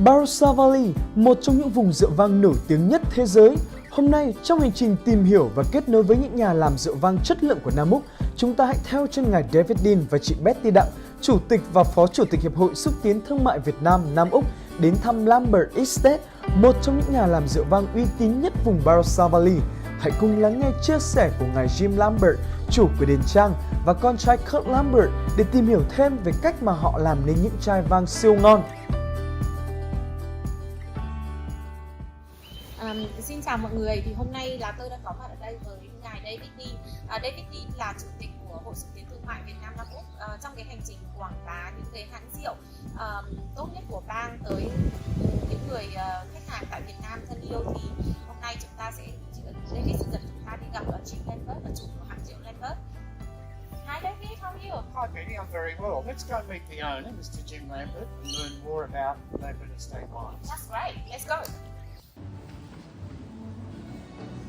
Barossa Valley, một trong những vùng rượu vang nổi tiếng nhất thế giới. Hôm nay, trong hành trình tìm hiểu và kết nối với những nhà làm rượu vang chất lượng của Nam Úc, chúng ta hãy theo chân ngài David Dean và chị Betty Đặng, Chủ tịch và Phó Chủ tịch Hiệp hội Xúc tiến Thương mại Việt Nam Nam Úc, đến thăm Lambert Estate, một trong những nhà làm rượu vang uy tín nhất vùng Barossa Valley. Hãy cùng lắng nghe chia sẻ của ngài Jim Lambert, chủ của đền trang, và con trai Kurt Lambert để tìm hiểu thêm về cách mà họ làm nên những chai vang siêu ngon. Xin chào mọi người, thì hôm nay là tôi đang có mặt ở đây với ngài David Dean. David Dean là chủ tịch của Hội Xúc tiến Thương mại Việt Nam Nam Úc. Trong cái hành trình quảng bá những cái hãng rượu tốt nhất của bang tới những người khách hàng tại Việt Nam thân yêu, thì hôm nay chúng ta sẽ David sẽ dẫn chúng ta đi gặp Jim Lambert, là chủ của hãng rượu Lambert. Hi David, how are you? Hi Betty, I'm very well. Let's go meet the owner, Mr. Jim Lambert, and learn more about Lambert Estate wines. That's great, let's go.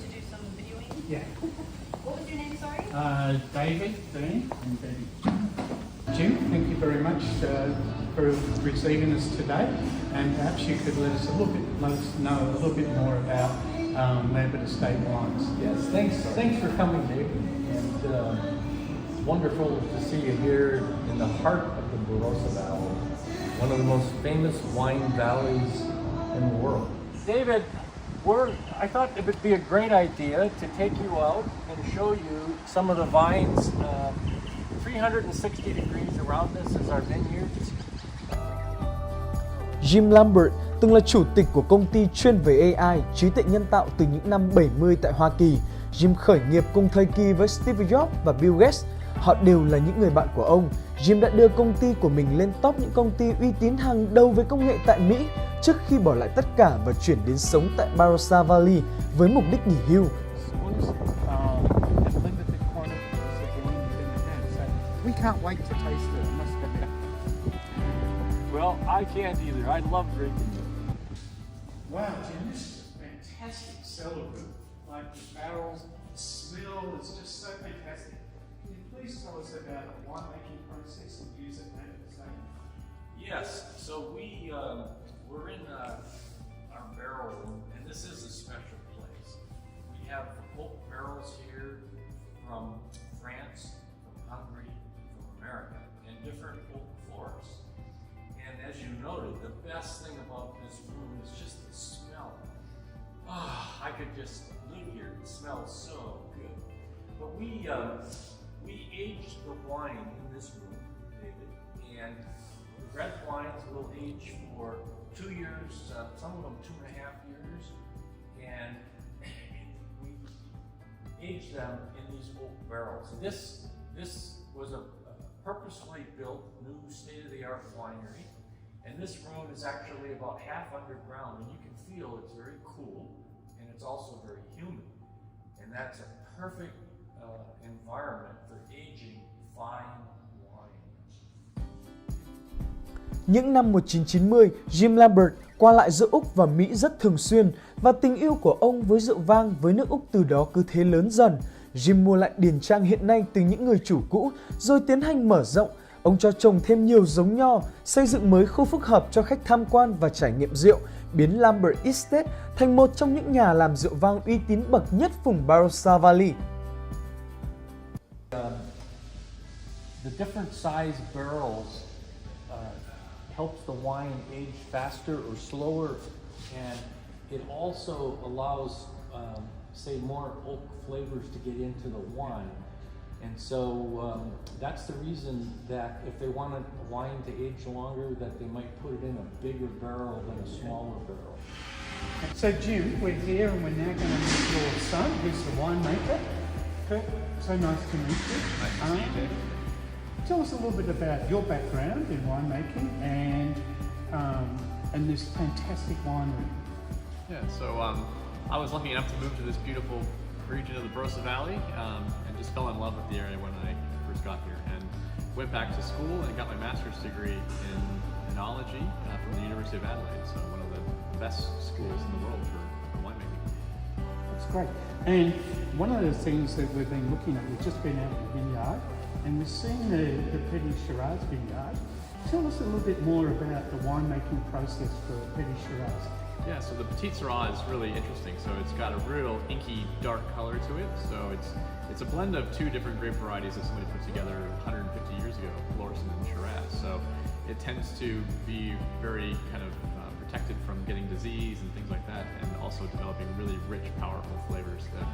To do some videoing. Yeah. What was your name, sorry? David, Dean, and Betty. Jim, thank you very much for receiving us today, and perhaps you could let us know a little bit more about Lambert Estate wines. Yes, thanks for coming, David, and wonderful to see you here in the heart of the Barossa Valley, one of the most famous wine valleys in the world. David, I thought it would be a great idea to take you out and show you some of the vines. 360 degrees around this is our vineyards. Jim Lambert từng là chủ tịch của công ty chuyên về AI, trí tuệ nhân tạo từ những năm 70 tại Hoa Kỳ. Jim khởi nghiệp cùng thời kỳ với Steve Jobs và Bill Gates. Họ đều là những người bạn của ông. Jim đã đưa công ty của mình lên top những công ty uy tín hàng đầu về công nghệ tại Mỹ trước khi bỏ lại tất cả và chuyển đến sống tại Barossa Valley với mục đích nghỉ hưu. We can't wait to taste it, I must admit. Well, I can't either. I love drinking it. Wow, Jim, this is a fantastic cellar room. Like the barrels, the smell is just so fantastic. Can you please tell us about the winemaking process and use at Lambert Estate? Yes, so we're in our barrel room, and this is a special place. We have oak barrels here from France, from Hungary, from America, and different oak forests. And as you noted, the best thing about this room is just the smell. I could just live here. It smells so good. But we aged the wine in this room, David, and the red wines will age for 2 years, some of them 2.5 years, and we age them in these oak barrels. This was a purposefully built new state-of-the-art winery, and this room is actually about half underground, and you can feel it's very cool, and it's also very humid, and that's a perfect environment for aging fine wines. Những năm 1990, Jim Lambert qua lại giữa Úc và Mỹ rất thường xuyên, và tình yêu của ông với rượu vang với nước Úc từ đó cứ thế lớn dần. Jim mua lại điền trang hiện nay từ những người chủ cũ, rồi tiến hành mở rộng. Ông cho trồng thêm nhiều giống nho, xây dựng mới khu phức hợp cho khách tham quan và trải nghiệm rượu, biến Lambert Estate thành một trong những nhà làm rượu vang uy tín bậc nhất vùng Barossa Valley. The different size barrels helps the wine age faster or slower, and it also allows, say, more oak flavors to get into the wine. And so that's the reason that if they want a wine to age longer, that they might put it in a bigger barrel than a smaller barrel. So Jim, we're here and we're now going to meet your son, who's the winemaker. So nice to meet you. Nice to see you, Dave. Tell us a little bit about your background in winemaking and this fantastic winery. Yeah, so I was lucky enough to move to this beautiful region of the Barossa Valley and just fell in love with the area when I first got here, and went back to school and got my master's degree in enology from the University of Adelaide, so one of the best schools in the world for winemaking. That's great. And one of the things that we've been looking at, we've just been out in the vineyard and we've seen the Petit Shiraz vineyard. tell us a little bit more about the winemaking process for Petit Shiraz. Yeah, so the Petit Syrah is really interesting. So it's got a real inky, dark color to it. So it's a blend of two different grape varieties that somebody put together 150 years ago, Florison and Shiraz. So it tends to be very kind of protected from getting disease and things like that, and also developing really rich, powerful flavors that,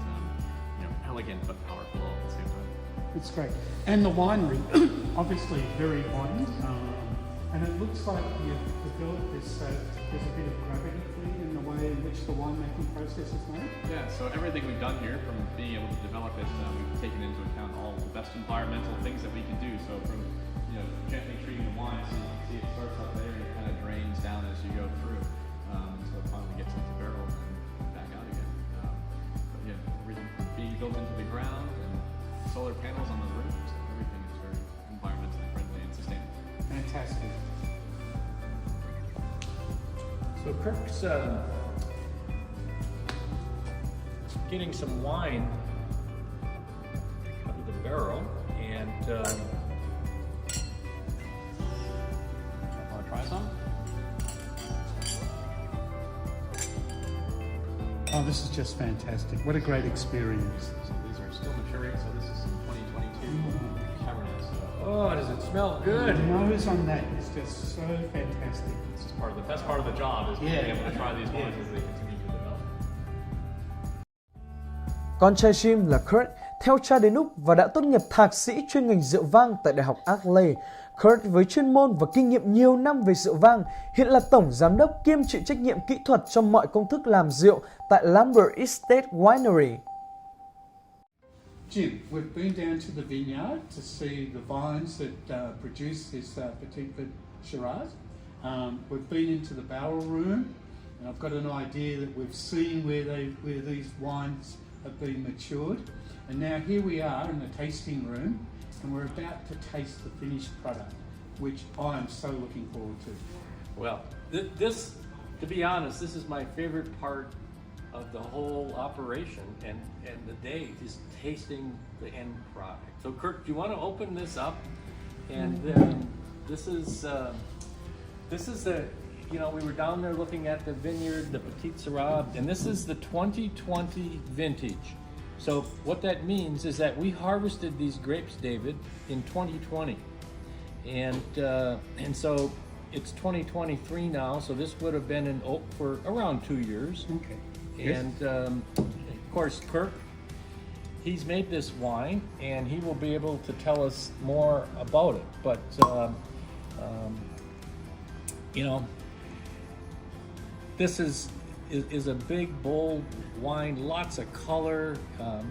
elegant but powerful all at the same time. It's great. And the winery, obviously very modern, and it looks like you've developed this, there's a bit of gravity in the way in which the winemaking process is made. Yeah, so everything we've done here, from being able to develop it, we've taken into account all the best environmental things that we can do. So from, gently treating the wine, so you can see it starts up there and it kind of drains down as you go through. So it finally gets into barrels and back out again. But yeah, everything from being built into the ground and solar panels on the roof, so everything is very environmentally friendly and sustainable. Fantastic. So Kirk's getting some wine out of the barrel, and Want to try some? Oh, this is just fantastic. What a great experience. So these are still maturing, so this is some 2022 Cabernet. So oh, does it smell good? The nose on that is just so fantastic. this is part of the best part of the job is being able to try these wines as they continue to develop. Con trai Jim là Kurt theo cha đến Úc và đã tốt nghiệp thạc sĩ chuyên ngành rượu vang tại Đại học Arley. Kurt với chuyên môn và kinh nghiệm nhiều năm về rượu vang, hiện là tổng giám đốc kiêm chịu trách nhiệm kỹ thuật trong mọi công thức làm rượu tại Lambert Estate Winery. Jim, we've been down to the vineyard to see the vines that produce this Petit Shiraz. We've been into the barrel room, and I've got an idea that we've seen where these wines have been matured. And now here we are in the tasting room, and we're about to taste the finished product, which I am so looking forward to. Well, this, to be honest, this is my favorite part of the whole operation and the day is tasting the end product. So Kirk, do you want to open this up? And this is the, we were down there looking at the vineyard, the Petit Syrah, and this is the 2020 vintage. So what that means is that we harvested these grapes, David, in 2020. And so it's 2023 now, so this would have been in oak for around 2 years. Okay. And of course, Kirk, he's made this wine, and he will be able to tell us more about it. But this is a big, bold wine, lots of color,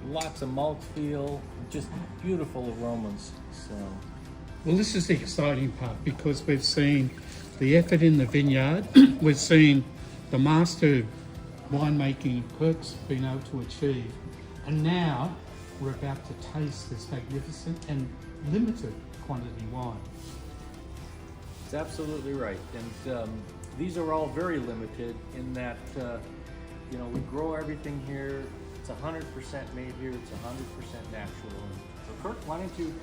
lots of mouthfeel, just beautiful aromas. So, Well, this is the exciting part because we've seen the effort in the vineyard, we've seen the master winemaking Kirk's been able to achieve, and now we're about to taste this magnificent and limited quantity wine. it's absolutely right. And these are all very limited in that, we grow everything here. It's 100% made here. It's 100% natural. So Kirk, why don't you?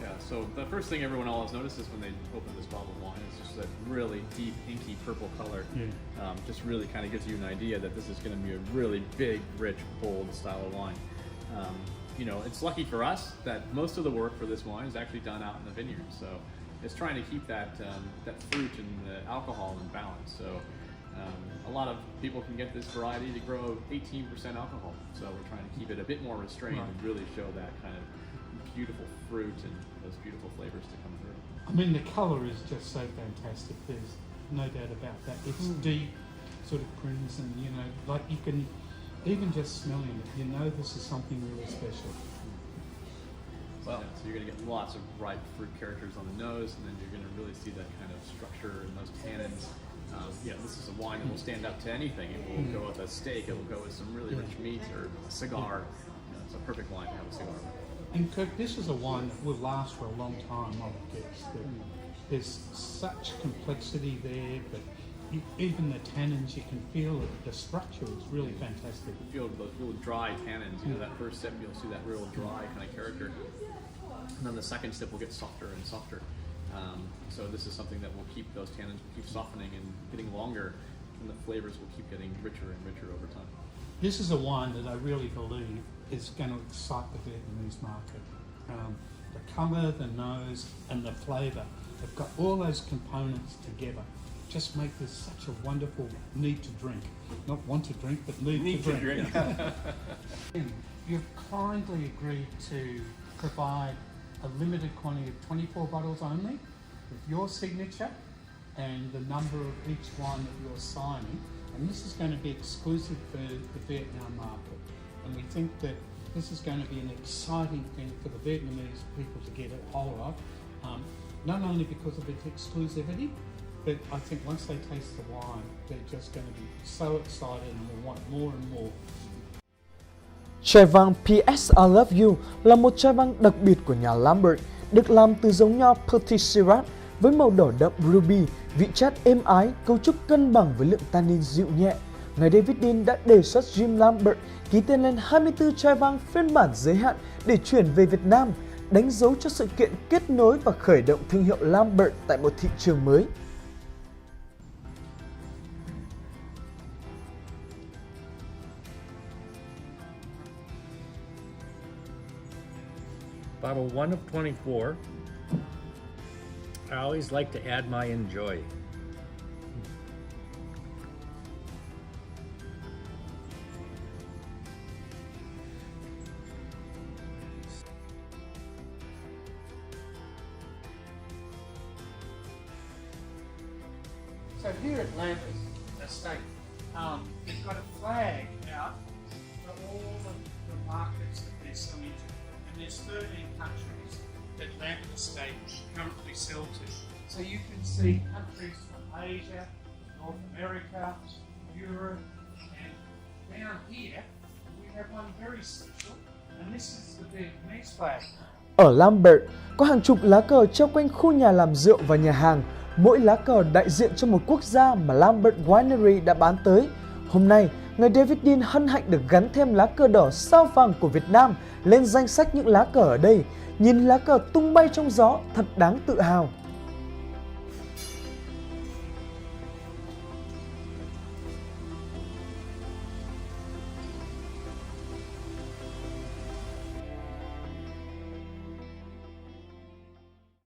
Yeah, so the first thing everyone always notices when they open this bottle of wine is just that really deep, inky purple color. Yeah. Just really kind of gives you an idea that this is going to be a really big, rich, bold style of wine. It's lucky for us that most of the work for this wine is actually done out in the vineyard. So it's trying to keep that fruit and the alcohol in balance. So a lot of people can get this variety to grow 18% alcohol. So we're trying to keep it a bit more restrained and really show that kind of beautiful fruit and those beautiful flavors to come through. I mean, the colour is just so fantastic. There's no doubt about that. It's deep, sort of crimson, like you can, even just smelling it, this is something really special. Well, so you're going to get lots of ripe fruit characters on the nose, and then you're going to really see that kind of structure and those tannins. This is a wine that will stand up to anything. It will go with a steak. It will go with some really rich meat or a cigar. It's a perfect wine to have a cigar with. And Kirk, this is a wine that will last for a long time, I would guess. There's such complexity there, but even the tannins, you can feel it. The structure is really fantastic. You feel those real dry tannins. That first sip, you'll see that real dry kind of character. And then the second sip will get softer and softer. So this is something that will keep those tannins keep softening and getting longer, and the flavors will keep getting richer and richer over time. This is a wine that I really believe is going to excite the Vietnamese market. The colour, the nose, and the flavour, they've got all those components together. Just make this such a wonderful need to drink. Not want to drink, but need to drink. You've kindly agreed to provide a limited quantity of 24 bottles only, with your signature and the number of each one that you're signing. And this is going to be exclusive for the Vietnam market. And we think that this is going to be an exciting thing for the Vietnamese people to get a hold of, not only because of its exclusivity, but I think once they taste the wine, they're just going to be so excited and will want more and more. Chai vang PS I Love You là một chai vang đặc biệt của nhà Lambert, được làm từ giống nho Petit Syrah với màu đỏ đậm ruby, vị chát êm ái, cấu trúc cân bằng với lượng tannin dịu nhẹ. Ngài David Dean đã đề xuất Jim Lambert ký tên lên 24 chai vang phiên bản giới hạn để chuyển về Việt Nam, đánh dấu cho sự kiện kết nối và khởi động thương hiệu Lambert tại một thị trường mới. Bottle 1 of 24. I always like to add my enjoy. So here at Lambert Estate, they've got a flag out for all of the markets that they're selling to. And there's 13 countries that Lambert Estate currently sell to. So you can see countries from Asia, North America, Europe, and down here we have one very special, and this is the Vietnamese flag. Ở Lambert có hàng chục lá cờ treo quanh khu nhà làm rượu và nhà hàng, mỗi lá cờ đại diện cho một quốc gia mà Lambert Winery đã bán tới. Hôm nay, ngài David Dean hân hạnh được gắn thêm lá cờ đỏ sao vàng của Việt Nam lên danh sách những lá cờ ở đây. Nhìn lá cờ tung bay trong gió thật đáng tự hào.